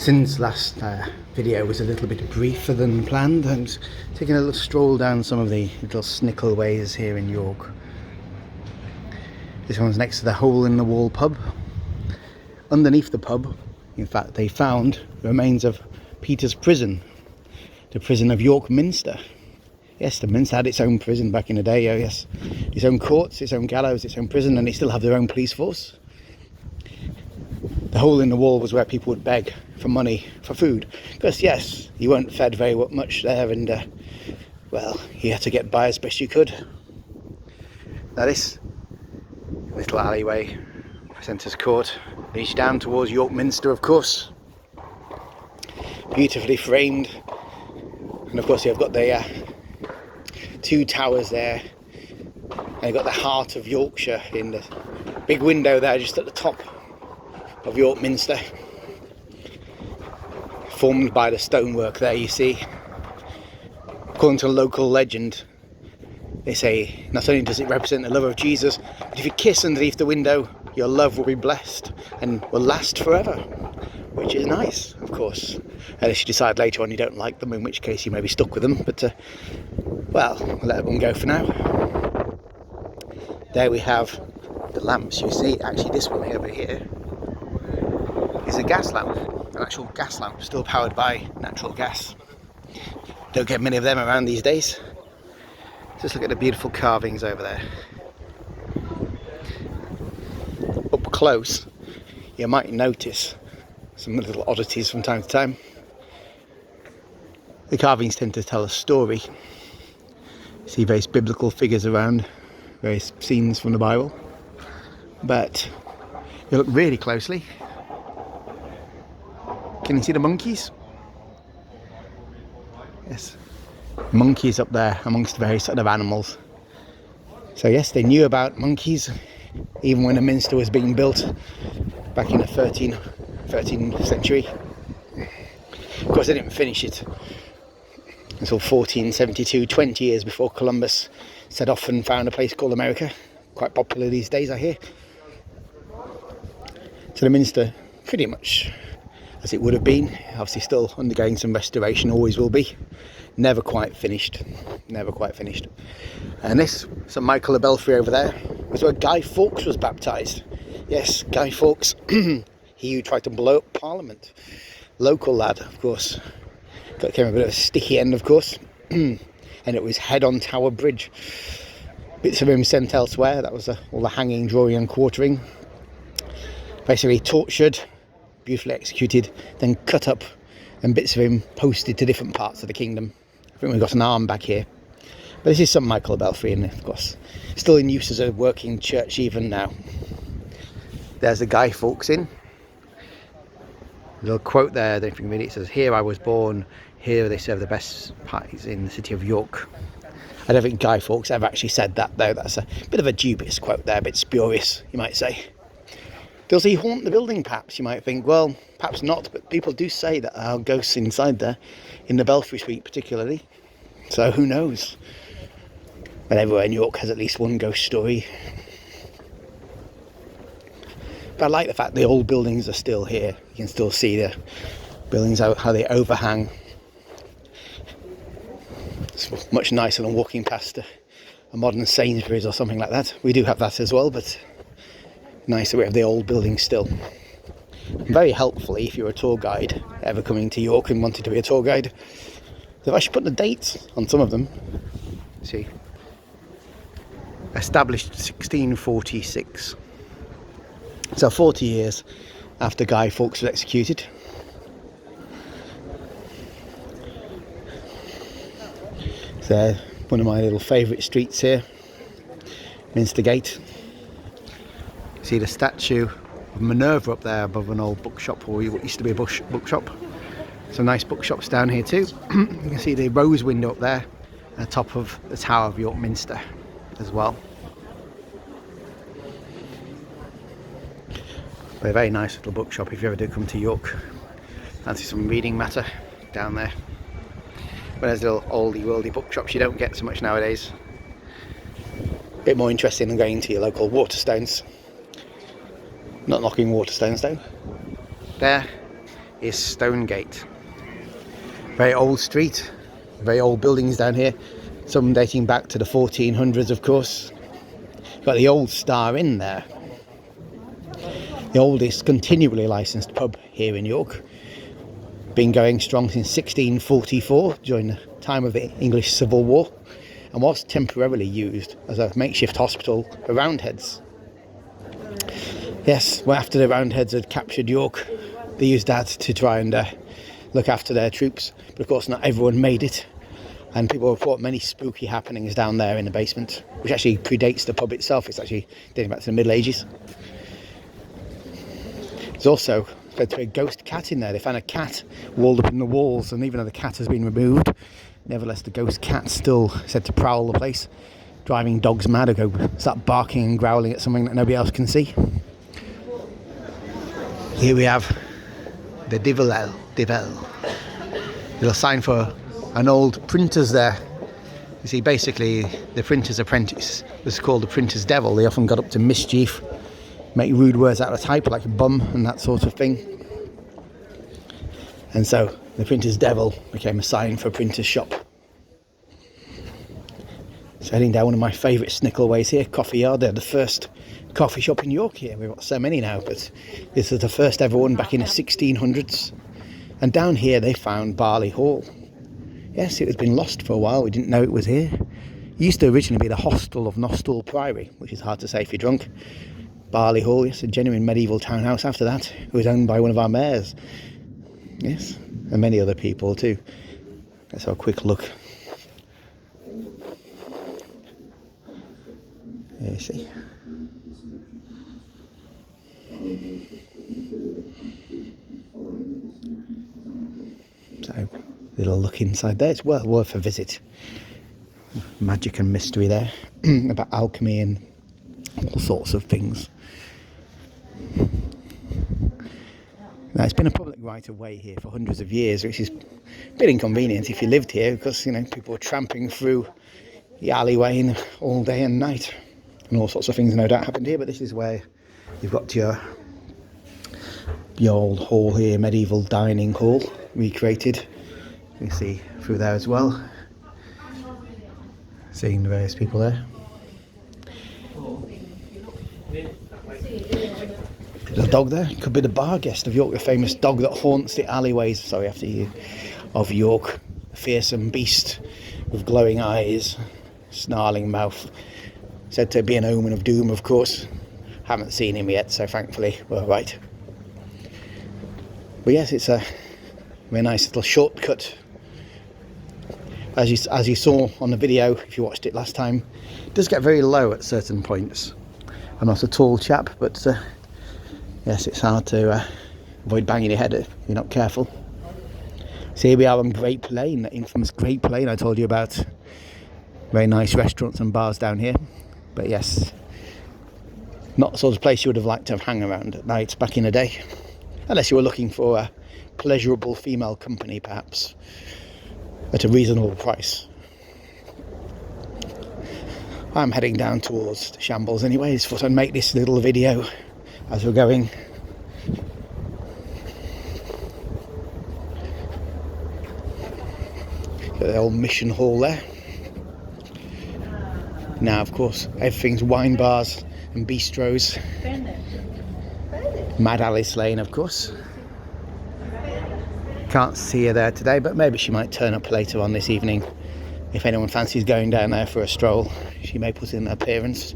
Since last video was a little bit briefer than planned, I'm just taking a little stroll down some of the little snickle ways here in York. This one's next to the Hole in the Wall pub. Underneath the pub, in fact, they found the remains of Peter's prison, the prison of York Minster. Yes, the Minster had its own prison back in the day, oh yes. Its own courts, its own gallows, its own prison, and they still have their own police force. The Hole in the Wall was where people would beg for money for food, because yes, you weren't fed very much there, and well, you had to get by as best you could. Now this little alleyway, Centre's Court, leads down towards York Minster, of course. Beautifully framed, and of course you've got the two towers there, and you've got the heart of Yorkshire in the big window there just at the top of York Minster, formed by the stonework there, you see. According to a local legend, they say not only does it represent the love of Jesus, but if you kiss underneath the window, your love will be blessed and will last forever, which is nice, of course, unless you decide later on you don't like them, in which case you may be stuck with them, but well, we'll let them go for now. There we have the lamps, you see. Actually this one over here is a gas lamp, an actual gas lamp, still powered by natural gas. Don't get many of them around these days. Just look at the beautiful carvings over there. Up close, you might notice some little oddities from time to time. The carvings tend to tell a story. You see various biblical figures around, various scenes from the Bible. But you look really closely, can you see the monkeys? Yes, monkeys up there amongst various other animals. So yes, they knew about monkeys even when the Minster was being built back in the 13th century. Of course, they didn't finish it until 1472, 20 years before Columbus set off and found a place called America. Quite popular these days, I hear. So the Minster, pretty much as it would have been, obviously still undergoing some restoration, always will be. Never quite finished, never quite finished. And this, St Michael the Belfry over there, was where Guy Fawkes was baptised. Yes, Guy Fawkes, he who tried to blow up Parliament. Local lad, of course. Came a bit of a sticky end, of course. And it was head on Tower Bridge. Bits of him sent elsewhere, that was all the hanging, drawing and quartering. Basically tortured, beautifully executed, then cut up, and bits of him posted to different parts of the kingdom. I think we've got an arm back here. But this is St Michael the Belfry, and of course still in use as a working church even now. There's the Guy Fawkes Inn. A little quote there, I don't know if you can read it. It says, "Here I was born, here they serve the best pies in the city of York." I don't think Guy Fawkes ever actually said that, though. That's a bit of a dubious quote there, a bit spurious, you might say. Does he haunt the building, perhaps? You might think. Well, perhaps not, but people do say that there are ghosts inside there, in the Belfry Suite particularly. So who knows? But everywhere in York has at least one ghost story. But I like the fact the old buildings are still here. You can still see the buildings, how they overhang. It's much nicer than walking past a modern Sainsbury's or something like that. We do have that as well, but nice that we have the old buildings still. And very helpfully, if you're a tour guide ever coming to York and wanted to be a tour guide, they've actually put the dates on some of them. See, established 1646, so 40 years after Guy Fawkes was executed. So one of my little favourite streets here, Minster Gate. See the statue of Minerva up there above an old bookshop, or what used to be a bookshop. Some nice bookshops down here too. You can see the rose window up there at the top of the Tower of York Minster as well. But a very nice little bookshop if you ever do come to York. Fancy some reading matter down there. But there's little oldie worldy bookshops you don't get so much nowadays. A bit more interesting than going to your local Waterstones. Not knocking Waterstones though. There is Stonegate. Very old street, very old buildings down here, some dating back to the 1400s, of course. Got the Old Star Inn there, the oldest continually licensed pub here in York. Been going strong since 1644, during the time of the English Civil War, and was temporarily used as a makeshift hospital for Roundheads. Yes, well, after the Roundheads had captured York, they used that to try and look after their troops. But of course not everyone made it, and people report many spooky happenings down there in the basement, which actually predates the pub itself. It's actually dating back to the Middle Ages. There's also said to be a ghost cat in there. They found a cat walled up in the walls, and even though the cat has been removed, nevertheless the ghost cat's still said to prowl the place, driving dogs mad who go start barking and growling at something that nobody else can see. Here we have the Devil. Little sign for an old printer's there. You see, basically the printer's apprentice was called the printer's devil. They often got up to mischief, make rude words out of type like bum and that sort of thing. And so the printer's devil became a sign for a printer's shop. So heading down one of my favourite snickle ways here, Coffee Yard. They're the first coffee shop in York here. We've got so many now, but this is the first ever one back in the 1600s. And down here they found Bali Hall. Yes, it had been lost for a while. We didn't know it was here. It used to originally be the hostel of Nostell Priory, which is hard to say if you're drunk. Bali Hall, yes, a genuine medieval townhouse after that. It was owned by one of our mayors. Yes, and many other people too. Let's have a quick look. There you see. So, little look inside there. It's well worth a visit. Magic and mystery there about alchemy and all sorts of things. Now, it's been a public right of way here for hundreds of years, which is a bit inconvenient if you lived here, because, you know, people were tramping through the alleyway all day and night, and all sorts of things no doubt happened here. But this is where you've got your old hall here, medieval dining hall, recreated. You can see through there as well, seeing the various people there. Little dog there, could be the bar guest of York, the famous dog that haunts the alleyways, of York. A fearsome beast with glowing eyes, snarling mouth, said to be an omen of doom, of course. Haven't seen him yet, so thankfully we're right. But yes, it's a very nice little shortcut. As you saw on the video, if you watched it last time, it does get very low at certain points. I'm not a tall chap, but yes, it's hard to avoid banging your head if you're not careful. So here we are on Grape Lane, the infamous Grape Lane I told you about. Very nice restaurants and bars down here. But yes, not the sort of place you would have liked to have hung around at night back in the day. Unless you were looking for a pleasurable female company, perhaps, at a reasonable price. I'm heading down towards the Shambles anyways, thought I'd make this little video as we're going. Got the old mission hall there. Now, of course, everything's wine bars and bistros. Mad Alice Lane, of course. Can't see her there today, but maybe she might turn up later on this evening. If anyone fancies going down there for a stroll, she may put in an appearance.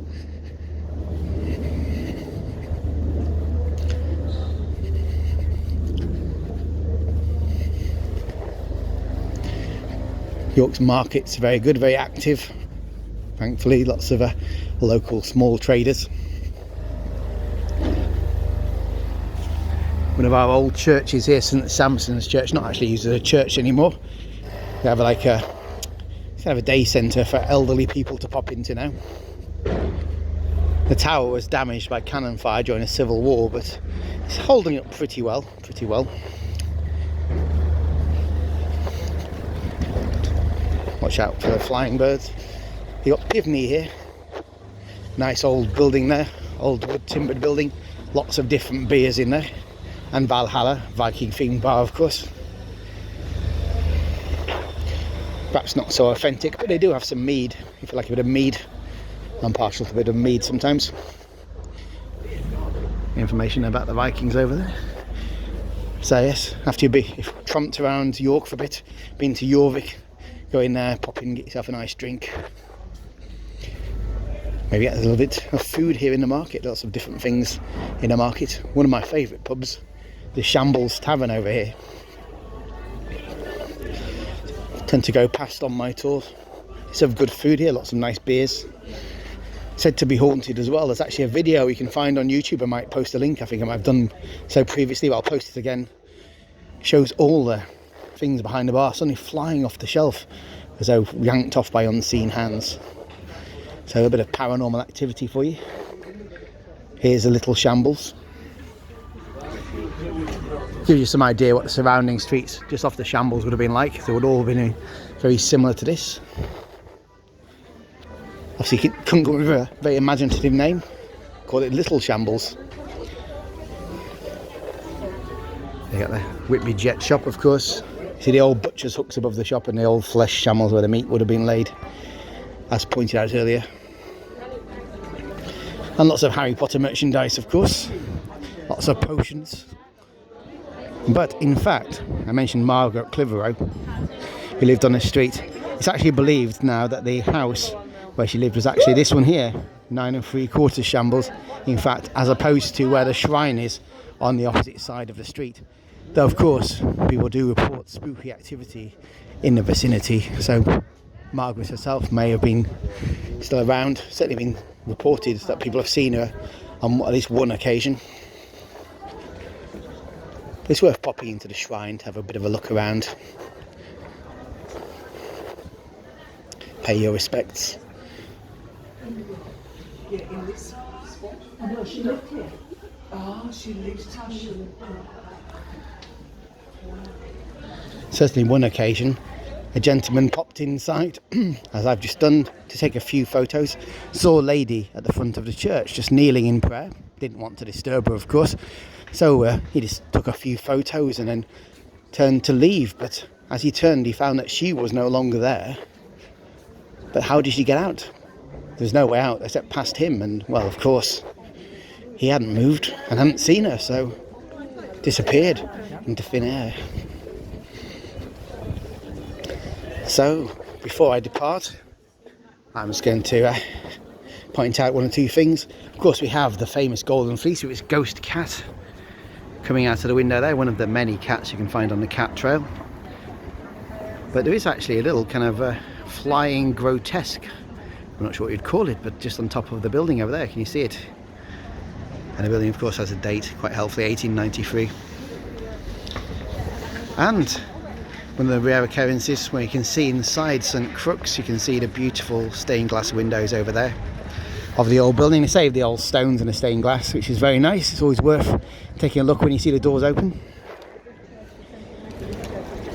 York's market's very good, very active. Thankfully, lots of local small traders. One of our old churches here, St Sampson's Church, not actually used as a church anymore. We have like a kind of a day centre for elderly people to pop into now. The tower was damaged by cannon fire during the Civil War, but it's holding up pretty well. Watch out for the flying birds. You got Pivney here, nice old building there, old wood timbered building, lots of different beers in there. and Valhalla, Viking themed bar of course. Perhaps not so authentic, but they do have some mead if you like a bit of mead. I'm partial to a bit of mead sometimes. Information about the Vikings over there. So yes, after you've trumped around York for a bit, been to Jorvik, go in there, pop in, get yourself a nice drink. Maybe get a little bit of food here in the market, lots of different things in the market. One of my favourite pubs, the Shambles Tavern over here. Tend to go past on my tours. Serve good food here, lots of nice beers. Said to be haunted as well. There's actually a video you can find on YouTube. I might post a link. I think I might have done so previously, but I'll post it again. Shows all the things behind the bar suddenly flying off the shelf as though yanked off by unseen hands. So a bit of paranormal activity for you. Here's a little Shambles. Gives you some idea what the surrounding streets just off the Shambles would have been like. They would all have been very similar to this. Obviously, couldn't come up with a very imaginative name. Call it Little Shambles. They got the Whitby Jet shop, of course. See the old butcher's hooks above the shop and the old flesh shambles where the meat would have been laid, as pointed out earlier. And lots of Harry Potter merchandise, of course. Lots of potions. But in fact, I mentioned Margaret Clitheroe, who lived on the street. It's actually believed now that the house where she lived was actually this one here, 9 3/4 Shambles. In fact, as opposed to where the shrine is on the opposite side of the street. Though of course, people do report spooky activity in the vicinity. So Margaret herself may have been still around. Certainly been reported that people have seen her on at least one occasion. It's worth popping into the shrine to have a bit of a look around. Pay your respects. In this spot? No, she lived here. Oh, she lived here. Certainly one occasion, a gentleman popped inside, as I've just done, to take a few photos. Saw a lady at the front of the church just kneeling in prayer. Didn't want to disturb her, of course. So he just took a few photos and then turned to leave. But as he turned, he found that she was no longer there. But how did she get out? There's no way out except past him. And, well, of course, he hadn't moved and hadn't seen her, so disappeared into thin air. So, before I depart, I'm just going to point out one or two things. Of course, we have the famous golden fleece with its ghost cat coming out of the window there, one of the many cats you can find on the cat trail. But there is actually a little kind of flying grotesque, I'm not sure what you'd call it, but just on top of the building over there. Can you see it? And the building, of course, has a date, quite helpfully, 1893. And one of the rare occurrences where you can see inside St Crux, you can see the beautiful stained glass windows over there of the old building. They save the old stones and the stained glass, which is very nice. It's always worth taking a look when you see the doors open.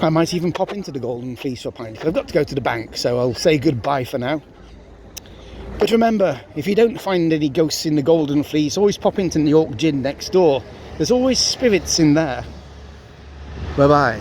I might even pop into the Golden Fleece for a pint. I've got to go to the bank, so I'll say goodbye for now. But remember, if you don't find any ghosts in the Golden Fleece, always pop into the York Gin next door. There's always spirits in there. Bye bye.